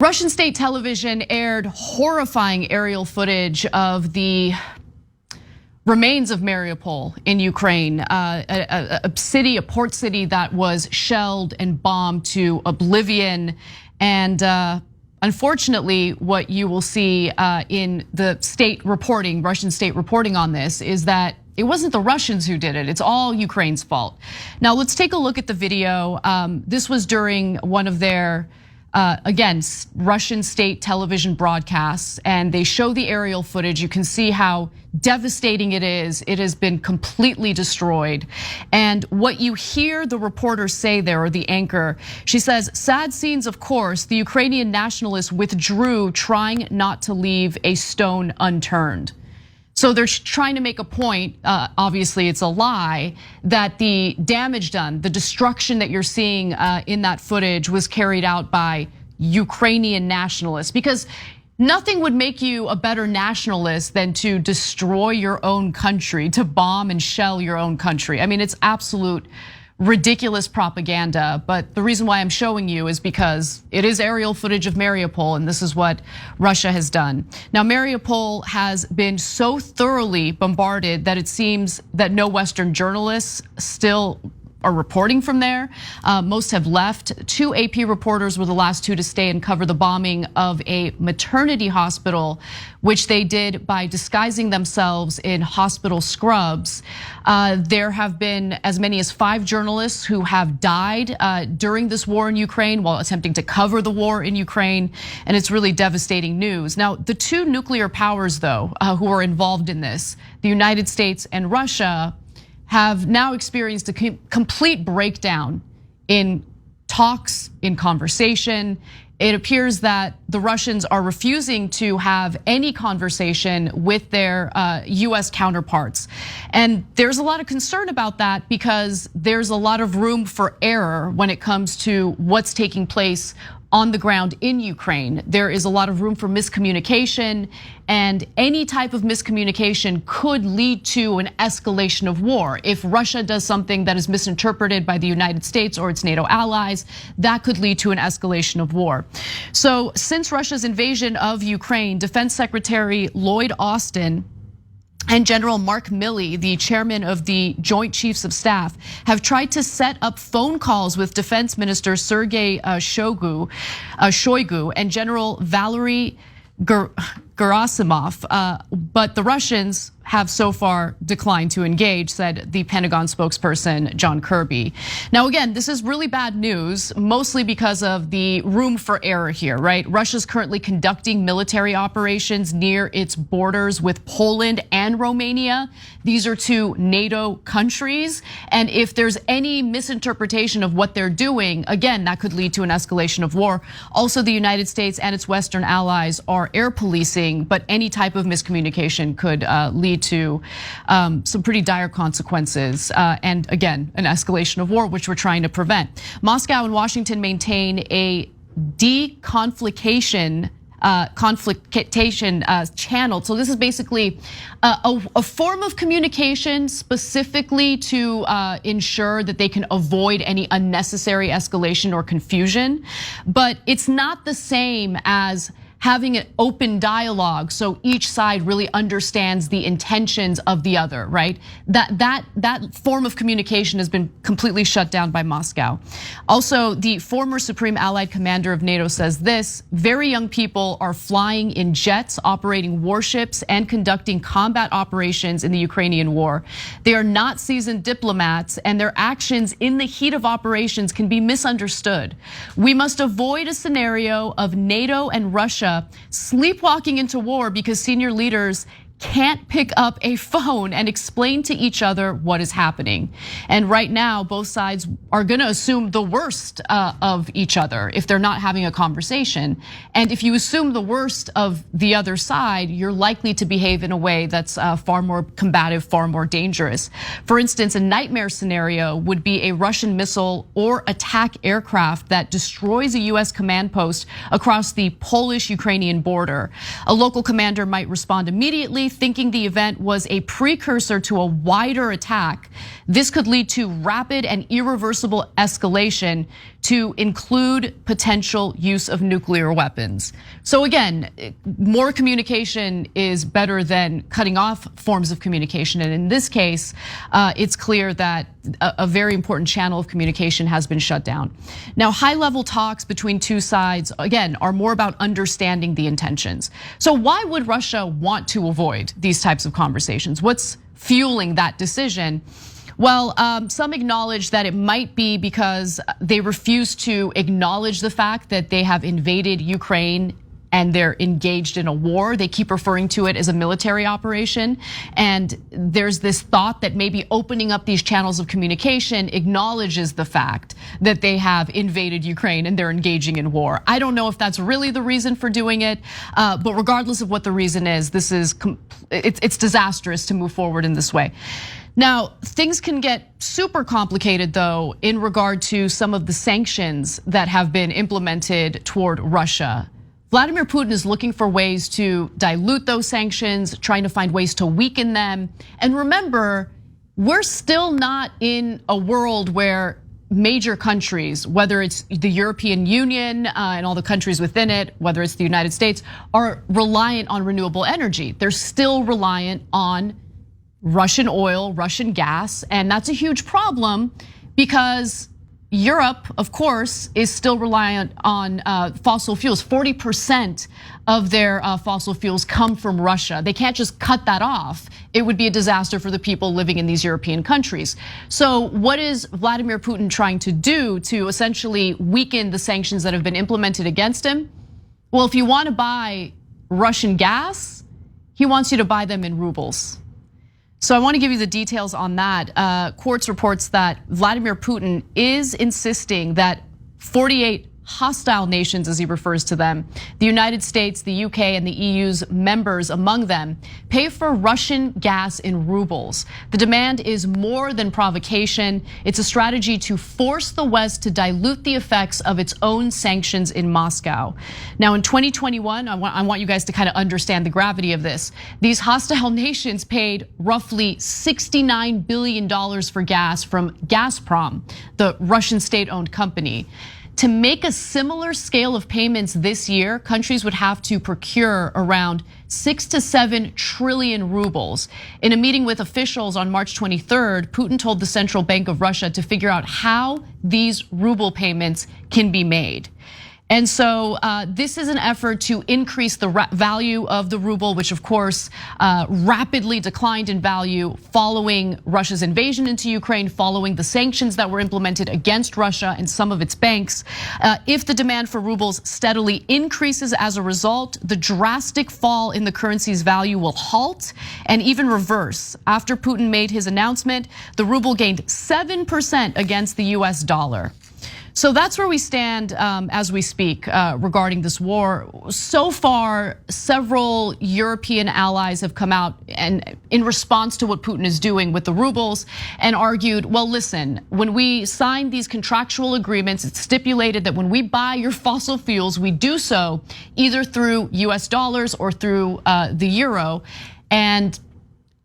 Russian state television aired horrifying aerial footage of the remains of Mariupol in Ukraine, a city, a port city that was shelled and bombed to oblivion. And unfortunately, what you will see in the state reporting, Russian state reporting on this, is that it wasn't the Russians who did it. It's all Ukraine's fault. Now let's take a look at the video. This was during one of their again, Russian state television broadcasts, and they show the aerial footage. You can see how devastating it is. It has been completely destroyed. And what you hear the reporter say there, or the anchor, she says, "Sad scenes, of course. The Ukrainian nationalists withdrew, trying not to leave a stone unturned." So they're trying to make a point, obviously it's a lie, that the damage done, the destruction that you're seeing in that footage was carried out by Ukrainian nationalists. Because nothing would make you a better nationalist than to destroy your own country, to bomb and shell your own country. I mean, it's absolute ridiculous propaganda, but the reason why I'm showing you is because it is aerial footage of Mariupol, and this is what Russia has done. Now, Mariupol has been so thoroughly bombarded that it seems that no Western journalists still are reporting from there. Most have left. 2 AP reporters were the last 2 to stay and cover the bombing of a maternity hospital, which they did by disguising themselves in hospital scrubs. There have been as many as 5 journalists who have died during this war in Ukraine while attempting to cover the war in Ukraine, and it's really devastating news. Now, the 2 nuclear powers, though, who are involved in this, the United States and Russia, have now experienced a complete breakdown in talks, in conversation. It appears that the Russians are refusing to have any conversation with their US counterparts. And there's a lot of concern about that because there's a lot of room for error when it comes to what's taking place on the ground in Ukraine. There is a lot of room for miscommunication, and any type of miscommunication could lead to an escalation of war. If Russia does something that is misinterpreted by the United States or its NATO allies, that could lead to an escalation of war. So since Russia's invasion of Ukraine, Defense Secretary Lloyd Austin and General Mark Milley, the chairman of the Joint Chiefs of Staff, have tried to set up phone calls with Defense Minister Sergei Shoigu and General Valery Gerasimov, but the Russians have so far declined to engage, said the Pentagon spokesperson John Kirby. Now again, this is really bad news, mostly because of the room for error here, right? Russia's currently conducting military operations near its borders with Poland and Romania. These are 2 NATO countries, and if there's any misinterpretation of what they're doing, again, that could lead to an escalation of war. Also, the United States and its Western allies are air policing, but any type of miscommunication could lead to some pretty dire consequences, and again, an escalation of war, which we're trying to prevent. Moscow and Washington maintain a deconfliction channel. So this is basically a form of communication specifically to ensure that they can avoid any unnecessary escalation or confusion, but it's not the same as having an open dialogue so each side really understands the intentions of the other, right? That form of communication has been completely shut down by Moscow. Also, the former Supreme Allied Commander of NATO says this: very young people are flying in jets, operating warships, and conducting combat operations in the Ukrainian war. They are not seasoned diplomats, and their actions in the heat of operations can be misunderstood. We must avoid a scenario of NATO and Russia sleepwalking into war because senior leaders can't pick up a phone and explain to each other what is happening. And right now, both sides are gonna assume the worst of each other if they're not having a conversation. And if you assume the worst of the other side, you're likely to behave in a way that's far more combative, far more dangerous. For instance, a nightmare scenario would be a Russian missile or attack aircraft that destroys a US command post across the Polish-Ukrainian border. A local commander might respond immediately, thinking the event was a precursor to a wider attack. This could lead to rapid and irreversible escalation to include potential use of nuclear weapons. So again, more communication is better than cutting off forms of communication. And in this case, it's clear that a very important channel of communication has been shut down. Now, high-level talks between two sides, again, are more about understanding the intentions. So why would Russia want to avoid these types of conversations? What's fueling that decision? Well, some acknowledge that it might be because they refuse to acknowledge the fact that they have invaded Ukraine and they're engaged in a war. They keep referring to it as a military operation. And there's this thought that maybe opening up these channels of communication acknowledges the fact that they have invaded Ukraine and they're engaging in war. I don't know if that's really the reason for doing it, but regardless of what the reason is, it's disastrous to move forward in this way. Now, things can get super complicated though in regard to some of the sanctions that have been implemented toward Russia. Vladimir Putin is looking for ways to dilute those sanctions, trying to find ways to weaken them. And remember, we're still not in a world where major countries, whether it's the European Union and all the countries within it, whether it's the United States, are reliant on renewable energy. They're still reliant on Russian oil, Russian gas, and that's a huge problem because Europe, of course, is still reliant on fossil fuels. 40% of their fossil fuels come from Russia. They can't just cut that off. It would be a disaster for the people living in these European countries. So what is Vladimir Putin trying to do to essentially weaken the sanctions that have been implemented against him? Well, if you want to buy Russian gas, he wants you to buy them in rubles. So I want to give you the details on that. Quartz reports that Vladimir Putin is insisting that 48 hostile nations, as he refers to them, the United States, the UK, and the EU's members among them, pay for Russian gas in rubles. The demand is more than provocation. It's a strategy to force the West to dilute the effects of its own sanctions in Moscow. Now, in 2021, I want you guys to kind of understand the gravity of this. These hostile nations paid roughly $69 billion for gas from Gazprom, the Russian state-owned company. To make a similar scale of payments this year, countries would have to procure around 6 to 7 trillion rubles. In a meeting with officials on March 23rd, Putin told the Central Bank of Russia to figure out how these ruble payments can be made. And so this is an effort to increase the value of the ruble, which of course rapidly declined in value following Russia's invasion into Ukraine, following the sanctions that were implemented against Russia and some of its banks. If the demand for rubles steadily increases as a result, the drastic fall in the currency's value will halt and even reverse. After Putin made his announcement, the ruble gained 7% against the US dollar. So that's where we stand as we speak regarding this war. So far, several European allies have come out and in response to what Putin is doing with the rubles and argued, well, listen, when we signed these contractual agreements, it's stipulated that when we buy your fossil fuels, we do so either through US dollars or through the euro. And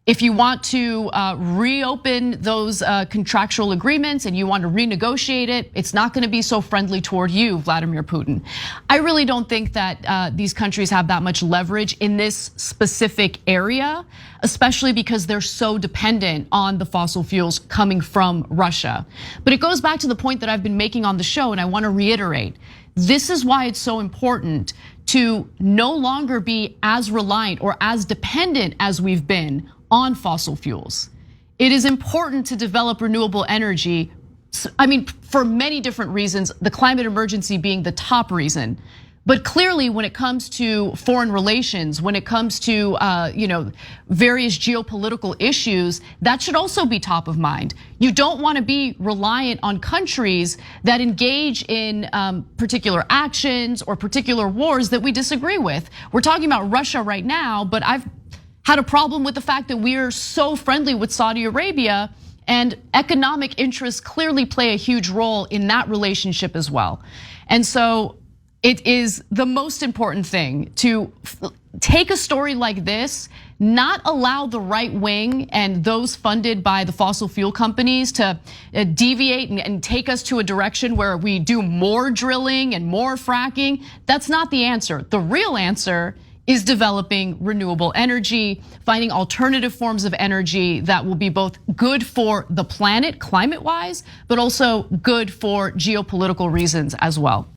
if you want to reopen those contractual agreements and you want to renegotiate it, it's not going to be so friendly toward you, Vladimir Putin. I really don't think that these countries have that much leverage in this specific area, especially because they're so dependent on the fossil fuels coming from Russia. But it goes back to the point that I've been making on the show, and I want to reiterate. This is why it's so important to no longer be as reliant or as dependent as we've been on fossil fuels. It is important to develop renewable energy. I mean, for many different reasons, the climate emergency being the top reason. But clearly, when it comes to foreign relations, when it comes to various geopolitical issues, that should also be top of mind. You don't want to be reliant on countries that engage in particular actions or particular wars that we disagree with. We're talking about Russia right now, but I've had a problem with the fact that we are so friendly with Saudi Arabia, and economic interests clearly play a huge role in that relationship as well. And so It is the most important thing to take a story like this, not allow the right wing and those funded by the fossil fuel companies to deviate and take us to a direction where we do more drilling and more fracking. That's not the answer. The real answer is developing renewable energy, finding alternative forms of energy that will be both good for the planet, climate-wise, but also good for geopolitical reasons as well.